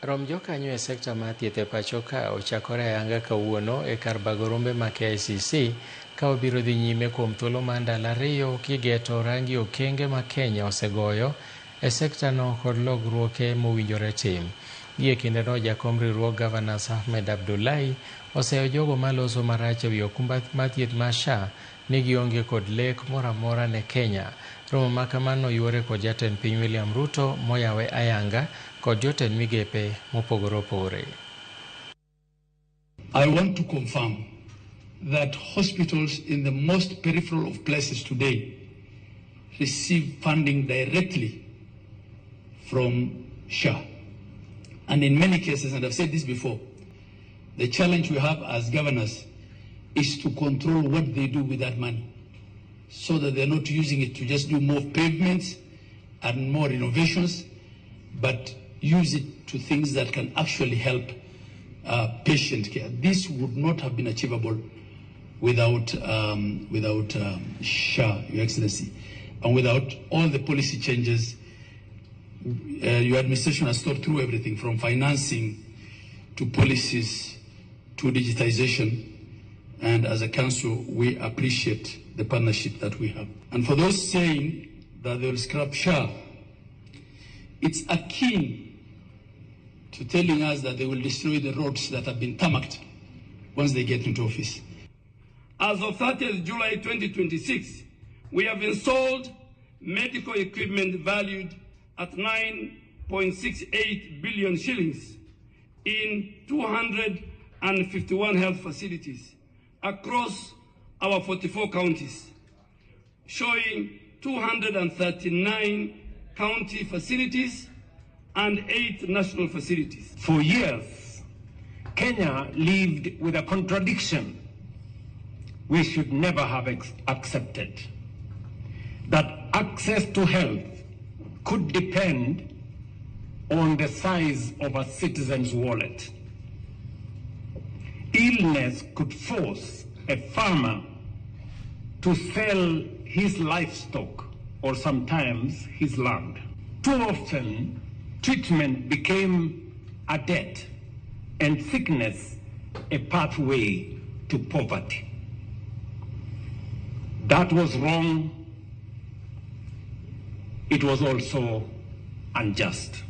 Romb jokanyo e sekta mar thieth e pacho ka ochakore ayanga kawuono e kar bago rombe ma KICC ka obiro dhi nyime kuom thuolo mar ndalo 2 kigeto rangi okenge ma Kenya osegoyo e sekta no kod logruoke mowinjore tim. Gie kindeno jakom riwruog Governors Ahmed Abdullahi oseyo jogo maloso marach e wi okumba mar thieth mar SHA ni gionge kod lek moro amora ne Kenya. Romo ma kamano yuore kod jatend piny William Ruto moyawe ayanga kod jotend migepe mopogore opogore. I want to confirm that hospitals in the most peripheral of places today receive funding directly from SHA. And in many cases, and I've said this before, the challenge we have as governors is to control what they do with that money so that they're not using it to just do more pavements and more innovations, but use it to things that can actually help patient care. This would not have been achievable without SHA, Your Excellency, and without all the policy changes. Your administration has thought through everything from financing to policies to digitization, and as a council we appreciate the partnership that we have. And for those saying that they will scrap SHA, it's akin to telling us that they will destroy the roads that have been tarmacked once they get into office. As of 30th July 2026, we have installed medical equipment valued at 9.68 billion shillings in 251 health facilities across our 44 counties, showing 239 county facilities and 8 national facilities. For years, Kenya lived with a contradiction we should never have accepted, that access to health could depend on the size of a citizen's wallet. Illness could force a farmer to sell his livestock or sometimes his land. Too often, treatment became a debt and sickness a pathway to poverty. That was wrong. It was also unjust.